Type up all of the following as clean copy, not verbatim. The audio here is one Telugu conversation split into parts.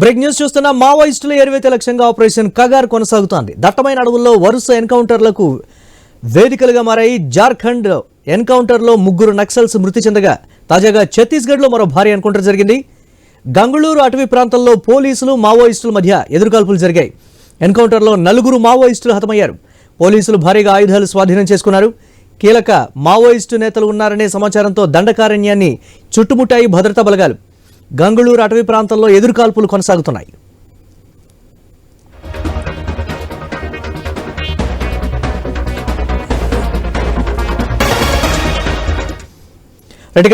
బ్రేక్ న్యూస్ చూస్తున్న మావోయిస్టుల ఏరివేత లక్ష్యంగా ఆపరేషన్ కగార్ కొనసాగుతోంది. దట్టమైన అడవుల్లో వరుస ఎన్కౌంటర్లకు వేదికలుగా మారాయి. జార్ఖండ్ ఎన్కౌంటర్లో 3 నక్సల్స్ మృతి చెందగా తాజాగా ఛత్తీస్గఢ్లో మరో భారీ ఎన్కౌంటర్ జరిగింది. గంగుళూరు అటవీ ప్రాంతంలో పోలీసులు మావోయిస్టుల మధ్య ఎదురుకాల్పులు జరిగాయి. ఎన్కౌంటర్లో 4 మావోయిస్టులు హతమయ్యారు. పోలీసులు భారీగా ఆయుధాలు స్వాధీనం చేసుకున్నారు. కీలక మావోయిస్టు నేతలు ఉన్నారనే సమాచారంతో దండకారణ్యాన్ని చుట్టుముట్టాయి భద్రతా బలగాలు. గంగుళూరు అటవీ ప్రాంతంలో ఎదురుకాల్పులు కొనసాగుతున్నాయి.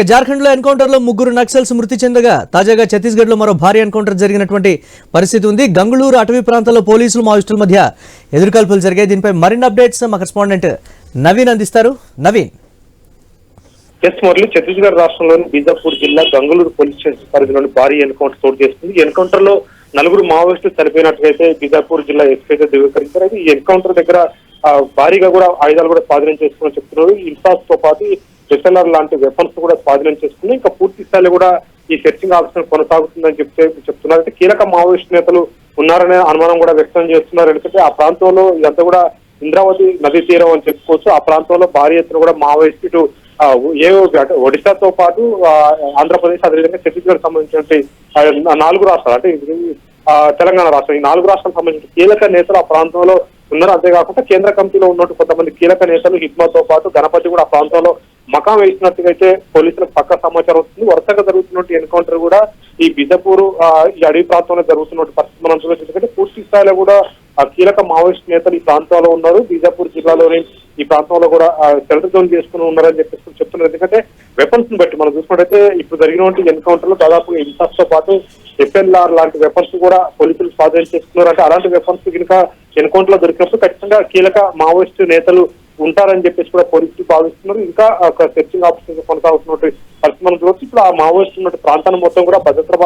జార్ఖండ్లో ఎన్కౌంటర్లో 3 నక్సల్స్ మృతి చెందగా తాజాగా ఛత్తీస్గఢ్లో మరో భారీ ఎన్కౌంటర్ జరిగినటువంటి పరిస్థితి ఉంది. గంగుళూరు అటవీ ప్రాంతంలో పోలీసులు మావోయిస్టుల మధ్య ఎదురుకాల్పులు జరిగాయి. దీనిపై మరిన్ని అప్డేట్స్ మా కరెస్పాండెంట్ నవీన్ అందిస్తారు. నవీన్. మురళి, ఛత్తీస్గఢ్ రాష్ట్రంలోని బీజాపూర్ జిల్లా గంగుళూరు పోలీస్ స్టేషన్ పరిధిలోని భారీ ఎన్కౌంటర్ చోటు చేసుకుంది. ఈ ఎన్కౌంటర్ లో 4 మావోయిస్టులు చనిపోయినట్టుగా బీజాపూర్ జిల్లా ఎస్పీ అయితే ధృవీకరించారు. అయితే ఈ ఎన్కౌంటర్ దగ్గర భారీగా కూడా ఆయుధాలు కూడా స్వాధీనం చేసుకుని చెప్తున్నారు. ఇన్సాస్ తో పాటు ఎస్ఎల్ఆర్ లాంటి వెపన్స్ కూడా స్వాధీనం చేసుకుని ఇంకా పూర్తి స్థాయిలో కూడా ఈ సెర్చింగ్ ఆపరేషన్ కొనసాగుతుందని చెప్తున్నారు. అయితే కీలక మావోయిస్ట్ నేతలు ఉన్నారనే అనుమానం కూడా వ్యక్తం చేస్తున్నారు. ఎందుకంటే ఆ ప్రాంతంలో ఇదంతా కూడా ఇంద్రావతి నదీ తీరం అని చెప్పుకోవచ్చు. ఆ ప్రాంతంలో భారీ ఎత్తున కూడా మావోయిస్టు ఒడిశాతో పాటు ఆంధ్రప్రదేశ్ అదేవిధంగా ఛత్తీస్గఢ్ సంబంధించినటువంటి 4 రాష్ట్రాలు అంటే తెలంగాణ రాష్ట్రం, ఈ 4 రాష్ట్రాలకు సంబంధించిన కీలక నేతలు ఆ ప్రాంతంలో ఉన్నారు. అంతేకాకుండా కేంద్ర కమిటీలో ఉన్నట్టు కొంతమంది కీలక నేతలు హిట్మాతో పాటు గణపతి కూడా ఆ ప్రాంతంలో మకాం వేసినట్టుగా అయితే పోలీసులకు పక్క సమాచారం వస్తుంది. వరుసగా జరుగుతున్నట్టు ఎన్కౌంటర్ కూడా ఈ బిజపూర్ ఈ అడవి ప్రాంతంలో జరుగుతున్నట్టు పరిస్థితి మనం చూడొచ్చు. ఎందుకంటే పూర్తి స్థాయిలో కూడా కీలక మావోయిస్ట్ నేతలు ఈ ప్రాంతంలో ఉన్నారు. బీజాపూర్ జిల్లాలోని ఈ ప్రాంతంలో కూడా సెంటర్ జోన్ చేసుకుని ఉన్నారని చెప్పేసి చెప్తున్నారు. ఎందుకంటే వెపన్స్ ని బట్టి మనం చూసినట్టయితే ఇప్పుడు జరిగినటువంటి ఎన్కౌంటర్ లో దాదాపు ఇన్సాస్ తో పాటు ఎఫ్ఎల్ఆర్ లాంటి వెపన్స్ కూడా పోలీసులు స్వాధీనం చేసుకున్నారు. అంటే అలాంటి వెపన్స్ కనుక ఎన్కౌంటర్ లో దొరికినప్పుడు ఖచ్చితంగా కీలక మావోయిస్ట్ నేతలు ఉంటారని చెప్పేసి కూడా పోలీసులు భావిస్తున్నారు. ఇంకా సెర్చింగ్ ఆపరేషన్ కొనసాగుతున్నట్టు పరిస్థితి మనం చూడవచ్చు. ఇప్పుడు ఆ మావోయిస్ట్ ఉన్న ప్రాంతాన్ని మొత్తం కూడా భద్రతా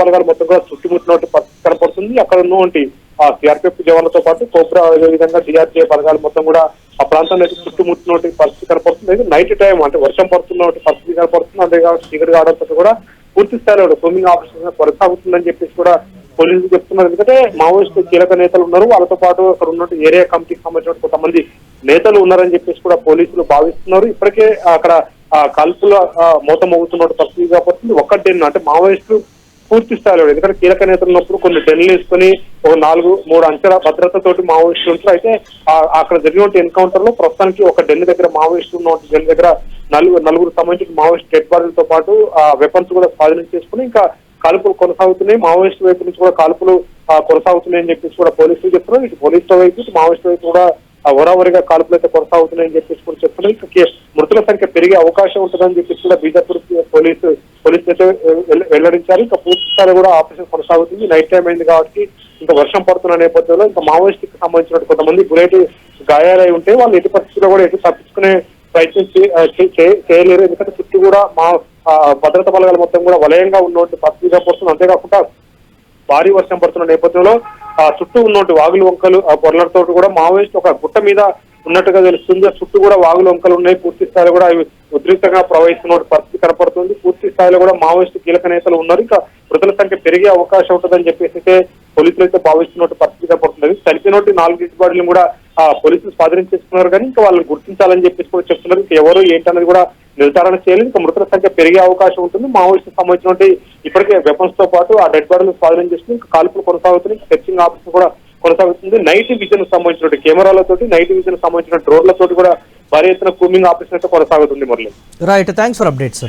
బలగాలు మొత్తం కూడా చుట్టుముట్టినట్టు పరిస్థితి కనపడుతుంది. అక్కడ ఉన్నటువంటి ఆ సిఆర్పిఎఫ్ జవాన్లతో పాటు కోబ్రా అదేవిధంగా డిఆర్జీఏ బలగాలు మొత్తం కూడా ఆ ప్రాంతాన్ని చుట్టుముట్టినటువంటి పరిస్థితి కనపడుతుంది. నైట్ టైం అంటే వర్షం పడుతున్నటువంటి పరిస్థితి కనపడుతుంది. అంతేకాకుండా చీకటి కావడంతో కూడా పూర్తి స్థాయిలో స్విమ్మింగ్ ఆపరేషన్ కొనసాగుతుందని చెప్పేసి కూడా పోలీసులు చెప్తున్నారు. ఎందుకంటే మావోయిస్టు కీలక నేతలు ఉన్నారు. వాళ్ళతో పాటు అక్కడ ఉన్నట్టు ఏరియా కమిటీకి సంబంధించిన కొంతమంది నేతలు ఉన్నారని చెప్పేసి కూడా పోలీసులు భావిస్తున్నారు. ఇప్పటికే అక్కడ కాల్పుల మోత మోగుతున్నట్టు పరిస్థితి కాబట్టి ఒక్క డెన్ అంటే మావోయిస్టులు పూర్తి స్థాయిలో ఎందుకంటే కీలక నేతలు ఉన్నప్పుడు కొన్ని డెన్లు వేసుకుని ఒక 4-3 అంచెల భద్రతతోటి మావోయిస్టులు ఉంటారు. అయితే అక్కడ జరిగినటువంటి ఎన్కౌంటర్ లో ప్రస్తుతానికి ఒక డెన్ దగ్గర మావోయిస్టులు ఉన్న డెన్ దగ్గర 4 సంబంధించిన మావోయిస్ట్ డెడ్ బాడీలతో పాటు వెపన్స్ కూడా స్వాధీనం చేసుకుని ఇంకా కాల్పులు కొనసాగుతున్నాయి. మావోయిస్టు వైపు నుంచి కూడా కాల్పులు కొనసాగుతున్నాయని చెప్పేసి కూడా పోలీసులు చెప్తున్నారు. ఇటు పోలీసుల వైపు ఇటు మావోయిస్టు వైపు కూడా హోరావరిగా కాల్పులు అయితే కొనసాగుతున్నాయని చెప్పేసి కూడా చెప్తున్నారు. ఇంకా మృతుల సంఖ్య పెరిగే అవకాశం ఉంటుందని చెప్పేసి కూడా బీజాపూర్ పోలీసులు అయితే వెల్లడించారు. ఇంకా పూర్తి స్థాయిలో కూడా ఆపరేషన్ కొనసాగుతుంది. నైట్ టైం అయింది కాబట్టి ఇంకా వర్షం పడుతున్న నేపథ్యంలో ఇంకా మావోయిస్ట్ కి సంబంధించిన కొంతమంది బుల్లెట్ గాయాలై ఉంటే వాళ్ళు ఎటు పరిస్థితుల్లో కూడా ఎటు తప్పించుకునే ప్రయత్నం చేయలేరు. ఎందుకంటే చుట్టూ కూడా భద్రతా బలగాలు మొత్తం కూడా వలయంగా ఉన్నటువంటి పరిస్థితిగా పడుతుంది. అంతేకాకుండా భారీ వర్షం పడుతున్న నేపథ్యంలో చుట్టూ ఉన్నటువంటి వాగులు వంకలు పొరలతో కూడా మావోయిస్ట్ ఒక గుట్ట మీద ఉన్నట్టుగా తెలుస్తుంది. చుట్టూ కూడా వాగులు వంకలు ఉన్నాయి. పూర్తి స్థాయిలో కూడా అవి ఉద్రిక్తంగా ప్రవహిస్తున్న పరిస్థితి కనపడుతుంది. పూర్తి స్థాయిలో కూడా మావోయిస్టు కీలక నేతలు ఉన్నారు. ఇంకా మృతుల సంఖ్య పెరిగే అవకాశం ఉంటుందని చెప్పేసి అయితే పోలీసులు అయితే భావిస్తున్నట్టు పరిస్థితి కనపడుతుంది. చనిపోయినట్టు 4 డెడ్ బాడీలను కూడా పోలీసులు స్వాధీనం చేసుకున్నారు. కానీ ఇంకా వాళ్ళని గుర్తించాలని చెప్పేసి కూడా చెప్తున్నారు. ఇంకా ఎవరు ఏంటనేది కూడా నిర్ధారణ చేయలేదు. ఇంకా మృతుల సంఖ్య పెరిగే అవకాశం ఉంటుంది. మావోయిస్టు సంబంధించినటువంటి ఇప్పటికే వెపన్స్ తో పాటు ఆ డెడ్ బాడీలను స్వాధీనం చేసుకుని ఇంకా కాల్పులు కొనసాగుతున్నాయి. సెర్చింగ్ ఆపరేషన్ కూడా కొనసాగుతుంది. నైట్ విజన్ సంబంధించిన కెమెరాలతోటి నైట్ విజన్ సంబంధించిన డ్రోన్లతోటి కూడా భారీ ఎత్తున కూమింగ్ ఆపరేషన్ అయితే కొనసాగుతుంది. Murali. Right, thanks for updates.